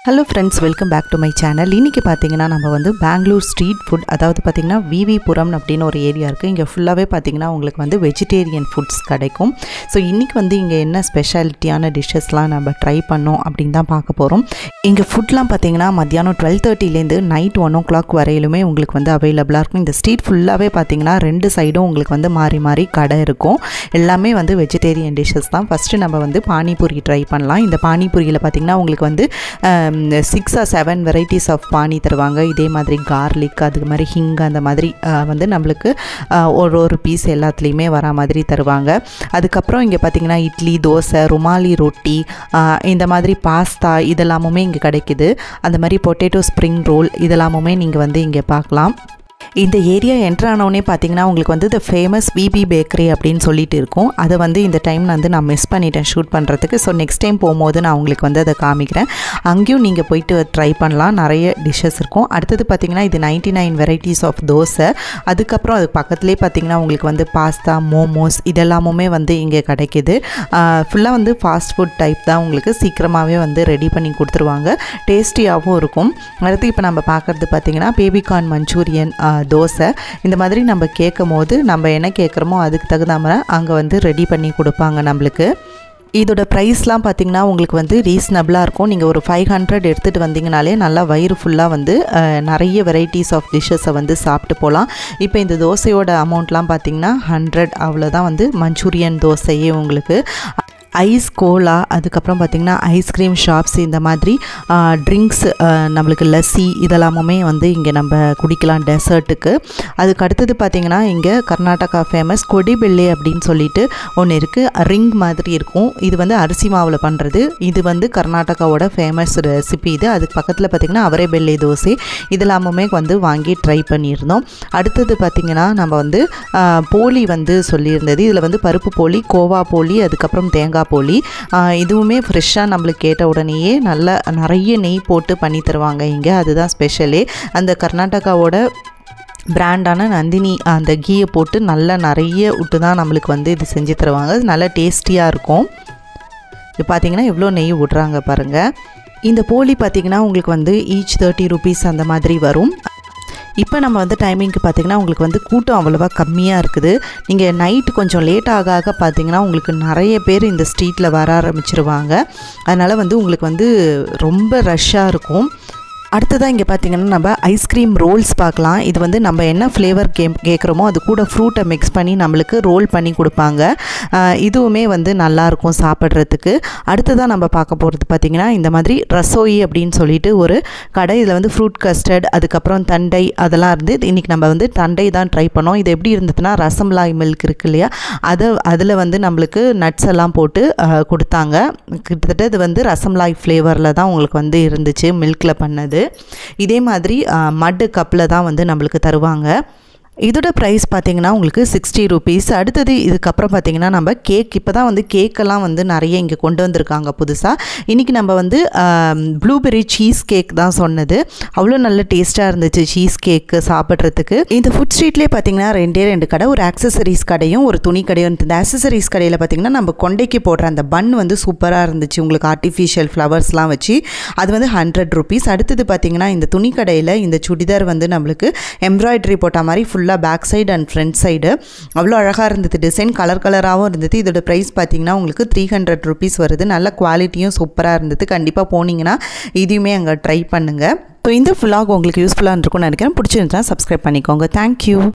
Hello friends, welcome back to my channel. இன்னைக்கு பாத்தீங்கன்னா நம்ம வந்து பெங்களூர் ஸ்ட்ரீட் ஃபுட் அதாவது பாத்தீங்கன்னா விவி புரம் அப்படின ஒரு ஏரியா இருக்கு. இங்க ஃபுல்லாவே பாத்தீங்கன்னா உங்களுக்கு வந்து வெஜிடேரியன் ஃபுட்ஸ் கிடைக்கும். சோ இன்னைக்கு வந்து இங்க என்ன ஸ்பெஷாலிட்டியான டிஷஸ்லாம் நம்ம ட்ரை பண்ணோம் அப்படிን தான் பார்க்க போறோம். இங்க ஃபுட்லாம் பாத்தீங்கன்னா மத்தியானம் 12:30 ல இருந்து நைட் 1 o'clock வரையிலுமே உங்களுக்கு வந்து அவேலபிளா இருக்கும். இந்த ஸ்ட்ரீட் ஃபுல்லாவே பாத்தீங்கன்னா ரெண்டு சைடும் உங்களுக்கு வந்து மாறி மாறி கடை இருக்கும். எல்லாமே வந்து வெஜிடேரியன் டிஷஸ் தான். ஃபர்ஸ்ட் நம்ம வந்து பானிபூரி ட்ரை பண்ணலாம். இந்த பானிபூரியில பாத்தீங்கன்னா உங்களுக்கு வந்து 6 or 7 varieties of பானி தருவாங்க. இதே மாதிரி garlic அது மாதிரி ஹிங் அந்த மாதிரி வந்து நமக்கு ஒரு பீஸ் எல்லாத்துலயுமே வர மாதிரி தருவாங்க. அதுக்கு அப்புறம் இங்க பாத்தீங்கன்னா இட்லி, தோசை, ருமாலி ரொட்டி, இந்த மாதிரி பாஸ்தா இதெல்லாமுமே இங்க கிடைக்குது. அந்த மாதிரி பொட்டேட்டோ ஸ்ப்ரிங் ரோல் இதெல்லாமுமே நீங்க வந்து இங்க பார்க்கலாம். இந்த ஏரியா என்டர் ஆனவுடனே பாத்தீங்கன்னா உங்களுக்கு வந்து the famous VB bakery அப்படினு சொல்லிட்டு இருக்கும். அத வந்து இந்த டைம் வந்து நான் மிஸ் பண்ணிட்டேன் ஷூட் பண்றதுக்கு. சோ நெக்ஸ்ட் டைம் போயும்போது நான் உங்களுக்கு வந்து அத காமிக்கிறேன். அங்கேயும் நீங்க போய்ட்டு ட்ரை பண்ணலாம். நிறைய டிஷஸ் இருக்கும். அடுத்து பாத்தீங்கன்னா இது 99 varieties of தோசை. அதுக்கு அப்புறம் அது பக்கத்துலயே பாத்தீங்கன்னா உங்களுக்கு வந்து பாஸ்தா, மோமோஸ் இதெல்லாமுமே வந்து இங்க கிடைக்குது. ஃபுல்லா வந்து ஃபாஸ்ட் ஃபுட் டைப் தான். உங்களுக்கு சீக்கிரமாவே வந்து ரெடி பண்ணி கொடுத்துருவாங்க. டேஸ்டியாவும் இருக்கும். அடுத்து இப்போ நம்ம பார்க்கிறது பாத்தீங்கன்னா பேபி கார்ன் மஞ்சூரியன் தோசை. இந்த மாதிரி நம்ம கேட்கும்போது நம்ம என்ன கேட்குறோமோ அதுக்கு தகுந்த மாதிரி அங்கே வந்து ரெடி பண்ணி கொடுப்பாங்க நம்மளுக்கு. இதோட ப்ரைஸ்லாம் பார்த்தீங்கன்னா உங்களுக்கு வந்து ரீசனபிளாக இருக்கும். நீங்கள் ஒரு 500 எடுத்துகிட்டு வந்தீங்கனாலே நல்லா வயிறு ஃபுல்லாக வந்து நிறைய வெரைட்டிஸ் ஆஃப் டிஷ்ஷஸை வந்து சாப்பிட்டு போகலாம். இப்போ இந்த தோசையோட அமௌண்ட்லாம் பார்த்தீங்கன்னா 100 அவ்வளோதான் வந்து மஞ்சூரியன் தோசையே உங்களுக்கு. ஐஸ் கோலா, அதுக்கப்புறம் பார்த்திங்கன்னா ஐஸ்கிரீம் ஷாப்ஸ், இந்த மாதிரி ட்ரிங்க்ஸ், நம்மளுக்கு லஸ்ஸி இதெல்லாமுமே வந்து இங்கே நம்ம குடிக்கலாம் டெசர்ட்டுக்கு. அதுக்கு அடுத்தது பார்த்திங்கன்னா இங்கே கர்நாடகா ஃபேமஸ் கொடிபெல்லே அப்படின்னு சொல்லிட்டு ஒன்று இருக்குது. ரிங் மாதிரி இருக்கும். இது வந்து அரிசி மாவில் பண்ணுறது. இது வந்து கர்நாடகாவோட ஃபேமஸ் ரெசிபி இது. அதுக்கு பக்கத்தில் பார்த்திங்கன்னா அவரைபெல்லே தோசை இதெல்லாமுமே வந்து வாங்கி ட்ரை பண்ணியிருந்தோம். அடுத்தது பார்த்திங்கன்னா நம்ம வந்து போலி வந்து சொல்லியிருந்தது. இதில் வந்து பருப்பு போலி, கோவா போலி, அதுக்கப்புறம் தேங்காய் போலி. இதுவுமே ஃப்ரெஷ்ஷாக நம்மளுக்கு கேட்ட உடனேயே நல்லா நிறைய நெய் போட்டு பண்ணி தருவாங்க இங்கே. அதுதான் ஸ்பெஷலே. அந்த கர்நாடகாவோட பிராண்டான நந்தினி அந்த கீயை போட்டு நல்லா நிறைய விட்டு தான் நம்மளுக்கு வந்து இது செஞ்சு தருவாங்க. நல்லா டேஸ்டியாக இருக்கும். இது பார்த்திங்கன்னா எவ்வளோ நெய் விட்றாங்க பாருங்கள். இந்த போலி பார்த்திங்கன்னா உங்களுக்கு வந்து ஈச் 30 rupees அந்த மாதிரி வரும். இப்போ நம்ம வந்து டைமிங்க்கு பார்த்திங்கன்னா உங்களுக்கு வந்து கூட்டம் அவ்வளோவா கம்மியாக இருக்குது. நீங்கள் நைட்டு கொஞ்சம் லேட் ஆக பார்த்திங்கன்னா உங்களுக்கு நிறைய பேர் இந்த ஸ்ட்ரீட்டில் வர ஆரம்பிச்சிருவாங்க. அதனால் வந்து உங்களுக்கு வந்து ரொம்ப ரஷ்ஷாக இருக்கும். அடுத்ததாக இங்கே பார்த்திங்கன்னா நம்ம ஐஸ்கிரீம் ரோல்ஸ் பார்க்கலாம். இது வந்து நம்ம என்ன ஃப்ளேவர் கேட்குறோமோ அது கூட ஃப்ரூட்டை மிக்ஸ் பண்ணி நம்மளுக்கு ரோல் பண்ணி கொடுப்பாங்க. இதுவுமே வந்து நல்லாயிருக்கும் சாப்பிட்றதுக்கு. அடுத்ததாக நம்ம பார்க்க போகிறது பார்த்திங்கன்னா இந்த மாதிரி ரசோயி அப்படின்னு சொல்லிட்டு ஒரு கடை. இதில் வந்து ஃப்ரூட் கஸ்டர்ட், அதுக்கப்புறம் தண்டை அதெல்லாம் இருந்து இன்றைக்கி நம்ம வந்து தண்டை தான் ட்ரை பண்ணோம். இது எப்படி இருந்ததுன்னா ரசமலாய் மில்க் இருக்குது இல்லையா, அதில் வந்து நம்மளுக்கு நட்ஸ் எல்லாம் போட்டு கொடுத்தாங்க. கிட்டத்தட்ட இது வந்து ரசமலாய் ஃப்ளேவரில் தான் உங்களுக்கு வந்து இருந்துச்சு, மில்கில் பண்ணது. இதே மாதிரி மட் கப்பில் தான் வந்து நம்மளுக்கு தருவாங்க. இதோட ப்ரைஸ் பார்த்திங்கன்னா உங்களுக்கு 60 rupees. அடுத்தது இதுக்கப்புறம் பார்த்திங்கன்னா நம்ம கேக். இப்போ தான் வந்து கேக்கெல்லாம் வந்து நிறைய இங்கே கொண்டு வந்திருக்காங்க புதுசாக. இன்றைக்கி நம்ம வந்து ப்ளூபெர்ரி சீஸ் கேக் தான் சொன்னது. அவ்வளோ நல்ல டேஸ்ட்டாக இருந்துச்சு சீஸ் கேக்கு சாப்பிட்றதுக்கு. இந்த ஃபுட் ஸ்ட்ரீட்லேயே பார்த்திங்கன்னா 2 கடை, ஒரு ஆக்சசரிஸ் கடையும் ஒரு துணி கடையும் இருந்தது. இந்த ஆக்சசரிஸ் கடையில் பார்த்திங்கன்னா நம்ம கொண்டைக்கு போடுற அந்த பன் வந்து சூப்பராக இருந்துச்சு. உங்களுக்கு ஆர்டிஃபிஷியல் ஃப்ளவர்ஸ்லாம் வச்சு அது வந்து 100 rupees. அடுத்தது பார்த்திங்கன்னா இந்த துணி கடையில் இந்த சுடிதார் வந்து நம்மளுக்கு எம்ப்ராய்டரி போட்ட மாதிரி ஃபுல்லாக back side and front side அவ்வளோ அழகாக இருந்தது. டிசைன் கலராகவும் இருந்தது. இதோட ப்ரைஸ் பார்த்தீங்கன்னா உங்களுக்கு 300 rupees வருது. நல்ல குவாலிட்டியும் சூப்பராக இருந்தது. கண்டிப்பாக போனீங்கன்னா இதையுமே அங்கே ட்ரை பண்ணுங்கள். ஸோ இந்த vlog உங்களுக்கு யூஸ்ஃபுல்லாக இருக்கும்னு நினைக்கிறேன். பிடிச்சிருந்தா சப்ஸ்கிரைப் பண்ணிக்கோங்க. தேங்க்யூ.